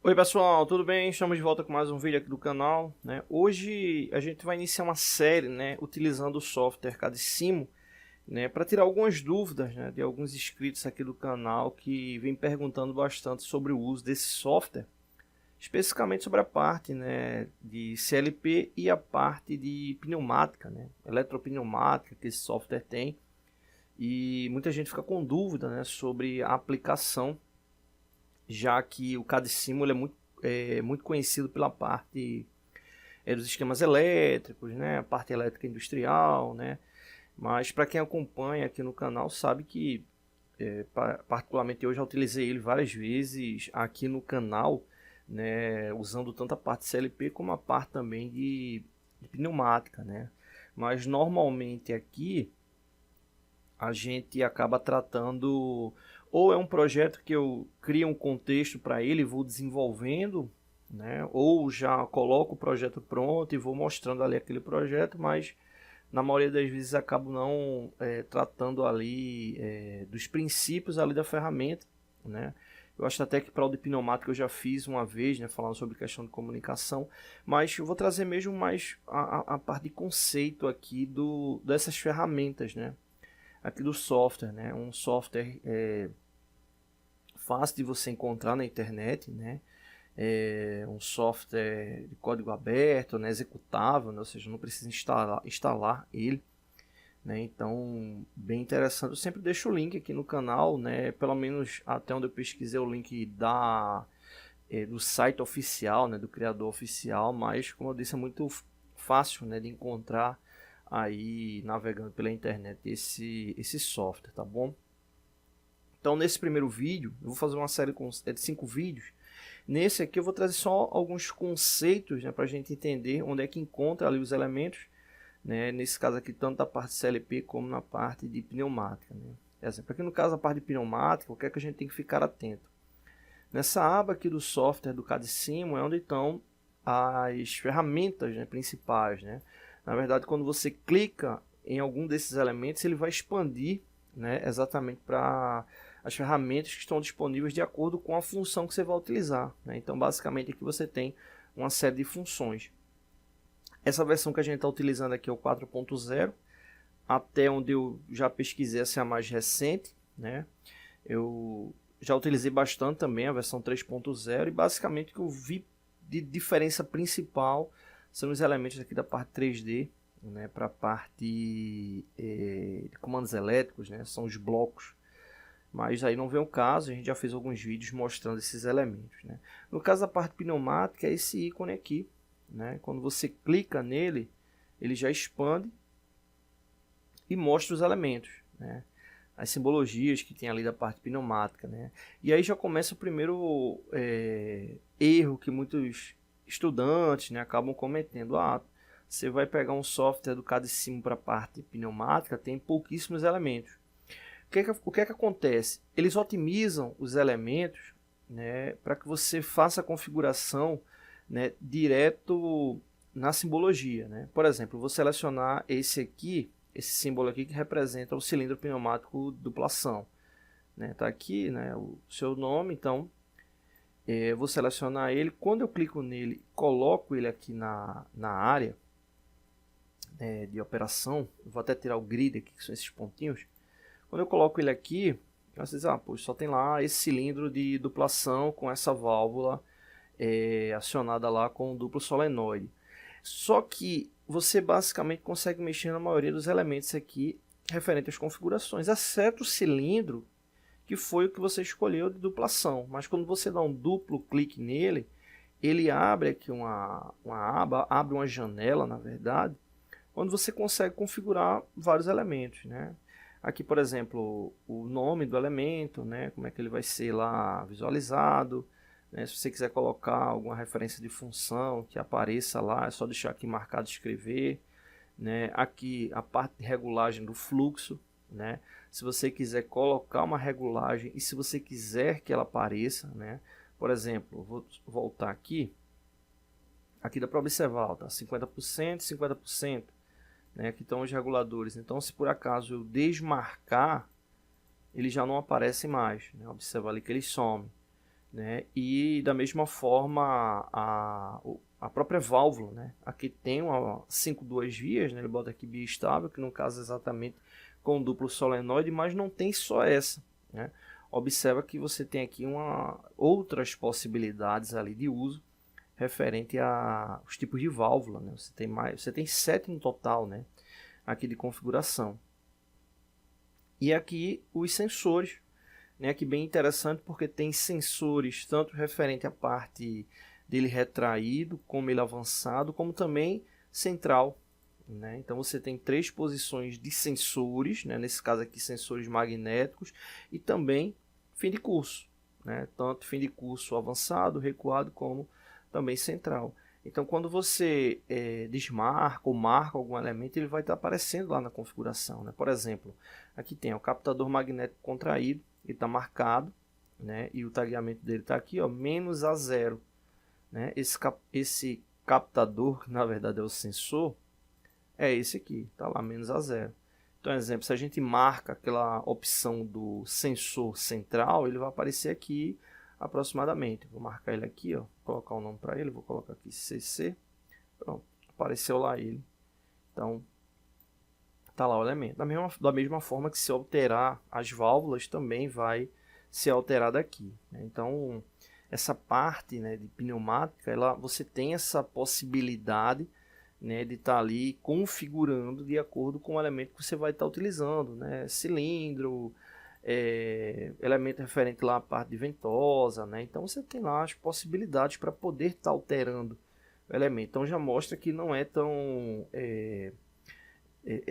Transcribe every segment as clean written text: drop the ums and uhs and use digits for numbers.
Oi pessoal, tudo bem? Estamos de volta com mais um vídeo aqui do canal, né? Hoje a gente vai iniciar uma série, né, utilizando o software Cadissimo, né, para tirar algumas dúvidas, né, de alguns inscritos aqui do canal que vem perguntando bastante sobre o uso desse software, especificamente sobre a parte, né, de CLP e a parte de pneumática, né, eletropneumática que esse software tem, e muita gente fica com dúvida, né, sobre a aplicação, já que o Cadissimo ele é muito conhecido pela parte dos esquemas elétricos, né, a parte elétrica industrial, né, mas para quem acompanha aqui no canal sabe que particularmente eu já utilizei ele várias vezes aqui no canal, né, usando tanto a parte CLP como a parte também de pneumática, né, mas normalmente aqui a gente acaba tratando, ou é um projeto que eu crio um contexto para ele e vou desenvolvendo, né? Ou já coloco o projeto pronto e vou mostrando ali aquele projeto, mas na maioria das vezes acabo não tratando ali dos princípios ali da ferramenta, né? Eu acho até que para o de pneumática eu já fiz uma vez, né, falando sobre questão de comunicação, mas eu vou trazer mesmo mais a parte de conceito aqui dessas ferramentas, né? Aqui do software, né? Um software fácil de você encontrar na internet, né? Um software de código aberto, né? Executável, né? Ou seja, não precisa instalar ele, né? Então, bem interessante. Eu sempre deixo o link aqui no canal, né? Pelo menos até onde eu pesquisei o link do site oficial, né? Do criador oficial, mas como eu disse, é muito fácil, né? De encontrar aí navegando pela internet esse software, tá bom? Então nesse primeiro vídeo eu vou fazer uma série de 5 vídeos. Nesse aqui eu vou trazer só alguns conceitos, né, para a gente entender onde é que encontra ali os elementos, né, nesse caso aqui tanto da parte CLP como na parte de pneumática, né. Exemplo, aqui no caso da parte de pneumática, o que é que a gente tem que ficar atento? Nessa aba aqui do software do Cadissimo é onde estão as ferramentas, né, principais, né. Na verdade, quando você clica em algum desses elementos, ele vai expandir, né, exatamente para as ferramentas que estão disponíveis de acordo com a função que você vai utilizar, né. Então, basicamente, aqui você tem uma série de funções. Essa versão que a gente está utilizando aqui é o 4.0, até onde eu já pesquisei, essa é a mais recente, né. Eu já utilizei bastante também a versão 3.0 e basicamente o que eu vi de diferença principal são os elementos aqui da parte 3D, né, para a parte de comandos elétricos, né, são os blocos. Mas aí não vem o caso, a gente já fez alguns vídeos mostrando esses elementos, né. No caso da parte pneumática é esse ícone aqui, né, quando você clica nele, ele já expande e mostra os elementos, né, as simbologias que tem ali da parte pneumática, né. E aí já começa o primeiro erro que muitos estudantes, né, acabam cometendo. Você vai pegar um software do Cadissimo para a parte pneumática, tem pouquíssimos elementos. O que é que acontece? Eles otimizam os elementos, né, para que você faça a configuração, né, direto na simbologia, né. Por exemplo, vou selecionar esse símbolo aqui que representa o cilindro pneumático duplação, né. Tá aqui, né, o seu nome, então vou selecionar ele. Quando eu clico nele, coloco ele aqui na área de operação, eu vou até tirar o grid aqui, que são esses pontinhos. Quando eu coloco ele aqui, vocês poxa, só tem lá esse cilindro de duplação com essa válvula acionada lá com o duplo solenoide. Só que você basicamente consegue mexer na maioria dos elementos aqui referente às configurações, exceto o cilindro, que foi o que você escolheu de duplação. Mas quando você dá um duplo clique nele, ele abre aqui uma aba, abre uma janela, na verdade, onde você consegue configurar vários elementos, né? Aqui, por exemplo, o nome do elemento, né? Como é que ele vai ser lá visualizado, né? Se você quiser colocar alguma referência de função que apareça lá, é só deixar aqui marcado escrever, né? Aqui a parte de regulagem do fluxo, né? Se você quiser colocar uma regulagem e se você quiser que ela apareça, né? Por exemplo, vou voltar aqui dá para observar, tá? 50%, 50%, né? Aqui estão os reguladores. Então, se por acaso eu desmarcar, ele já não aparece mais, né? Observa ali que ele some, né? E da mesma forma a própria válvula, né? Aqui tem uma 5 vias, né? Ele bota aqui biestável, que no caso é exatamente com duplo solenoide, mas não tem só essa, né? Observa que você tem aqui outras possibilidades ali de uso referente a os tipos de válvula, né? Você tem 7 no total, né? Aqui de configuração. E aqui os sensores, né? Aqui bem interessante porque tem sensores tanto referente à parte dele retraído, como ele avançado, como também central, né? Então você tem 3 posições de sensores, né? Nesse caso aqui sensores magnéticos e também fim de curso, né? Tanto fim de curso avançado, recuado, como também central. Então quando você desmarca ou marca algum elemento, ele vai estar aparecendo lá na configuração, né? Por exemplo, aqui tem o captador magnético contraído, ele está marcado, né? E o tagueamento dele está aqui, ó, menos A0, né? Esse captador, que na verdade é o sensor, é esse aqui, está lá, menos A0. Então, exemplo, se a gente marca aquela opção do sensor central, ele vai aparecer aqui aproximadamente. Vou marcar ele aqui, ó, vou colocar o nome para ele, vou colocar aqui CC. Pronto, apareceu lá ele. Então, tá lá o elemento. Da mesma forma que se alterar as válvulas, também vai ser alterado aqui, né? Então, essa parte, né, de pneumática, você tem essa possibilidade, né, de estar ali configurando de acordo com o elemento que você vai estar utilizando, né? Cilindro, elemento referente lá à parte de ventosa, né? Então você tem lá as possibilidades para poder estar alterando o elemento. Então já mostra que não é tão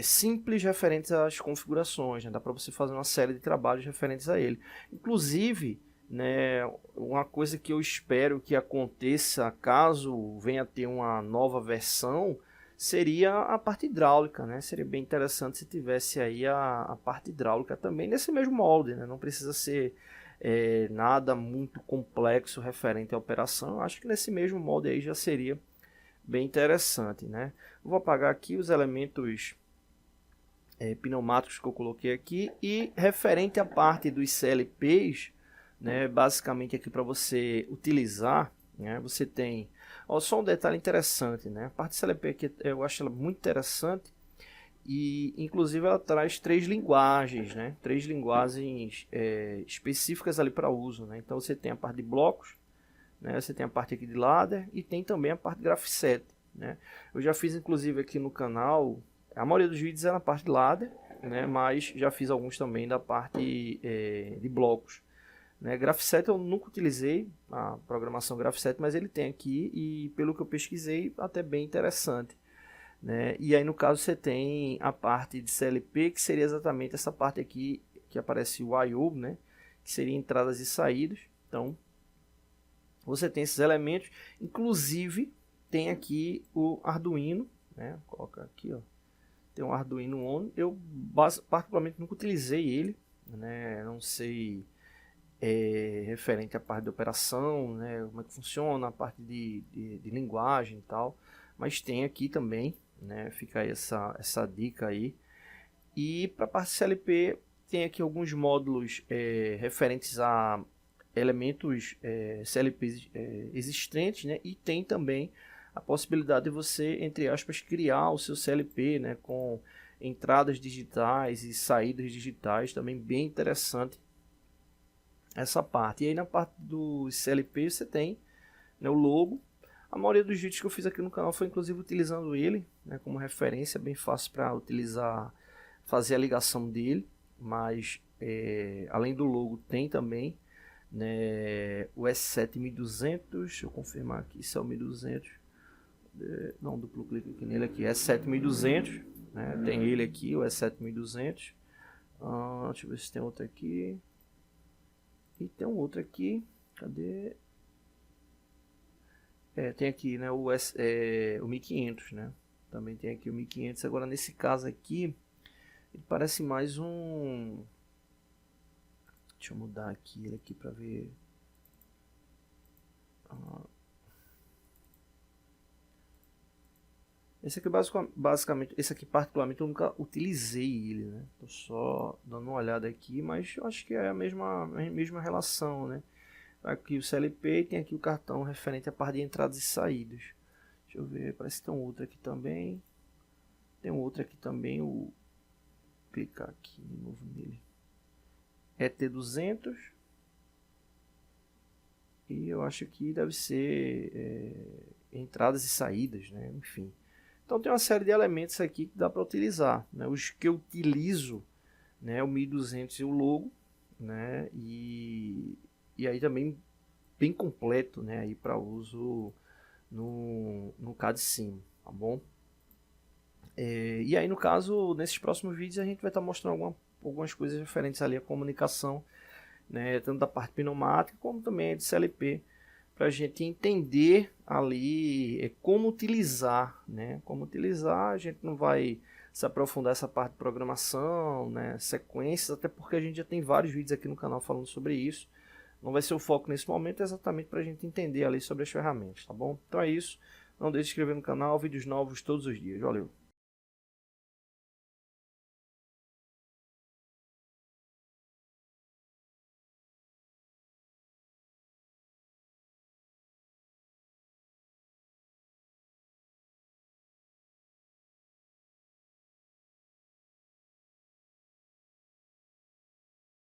simples referente às configurações, né? Dá para você fazer uma série de trabalhos referentes a ele. Inclusive, né, uma coisa que eu espero que aconteça caso venha a ter uma nova versão seria a parte hidráulica, né? Seria bem interessante se tivesse aí a parte hidráulica também nesse mesmo molde, né? Não precisa ser nada muito complexo referente à operação. Acho que nesse mesmo molde aí já seria bem interessante, né? Vou apagar aqui os elementos pneumáticos que eu coloquei aqui e referente à parte dos CLPs, né, basicamente aqui para você utilizar, né, você tem só um detalhe interessante, né, a parte CLP aqui eu acho ela muito interessante e inclusive ela traz 3 linguagens, né, 3 linguagens específicas ali para uso, né, então você tem a parte de blocos, né, você tem a parte aqui de ladder e tem também a parte de grafset, né, eu já fiz inclusive aqui no canal, a maioria dos vídeos é na parte de ladder, né, mas já fiz alguns também da parte de blocos. Né, Graphiset eu nunca utilizei a programação Graphiset, mas ele tem aqui e pelo que eu pesquisei até bem interessante, né? E aí no caso você tem a parte de CLP, que seria exatamente essa parte aqui que aparece o I/O, né? Que seria entradas e saídas. Então você tem esses elementos, inclusive tem aqui o Arduino, né? Vou colocar aqui, ó. Tem um Arduino On. Eu particularmente nunca utilizei ele, né? Não sei referente à parte de operação, né, como é que funciona, a parte de linguagem e tal, mas tem aqui também, né, fica aí essa dica aí. E para a parte CLP tem aqui alguns módulos referentes a elementos CLP existentes, né, e tem também a possibilidade de você, entre aspas, criar o seu CLP, né, com entradas digitais e saídas digitais, também bem interessante essa parte. E aí na parte do CLP você tem, né, o logo. A maioria dos vídeos que eu fiz aqui no canal foi inclusive utilizando ele, né, como referência, bem fácil para utilizar, fazer a ligação dele, mas além do logo tem também, né, o S7200, deixa eu confirmar aqui se é o 1200, não, duplo clique aqui nele aqui, S7200, né, tem ele aqui, o S7200, deixa eu ver se tem outro aqui. E tem um outro aqui, cadê? Tem aqui, né, o 1500, né? Também tem aqui o 1500. Agora nesse caso aqui, ele parece mais um... Deixa eu mudar aqui ele aqui para ver. Esse aqui basicamente, esse aqui particularmente eu nunca utilizei ele, né? Tô só dando uma olhada aqui, mas eu acho que é a mesma relação, né? Tá aqui o CLP e tem aqui o cartão referente à parte de entradas e saídas. Deixa eu ver, parece que tem um outro aqui também. Tem um outro aqui também, o... clicar aqui de novo nele. ET200. E eu acho que deve ser entradas e saídas, né? Enfim. Então tem uma série de elementos aqui que dá para utilizar, né? Os que eu utilizo, né, o 1200 e o logo, né? E aí também bem completo, né, aí para uso no CAD-Sim, tá bom? E aí no caso, nesses próximos vídeos a gente vai estar mostrando algumas coisas referentes ali à comunicação, né, tanto da parte pneumática como também de CLP, para a gente entender ali como utilizar, né? Como utilizar, a gente não vai se aprofundar essa parte de programação, né? Sequências, até porque a gente já tem vários vídeos aqui no canal falando sobre isso. Não vai ser o foco nesse momento, é exatamente para a gente entender ali sobre as ferramentas, tá bom? Então é isso. Não deixe de se inscrever no canal, vídeos novos todos os dias. Valeu!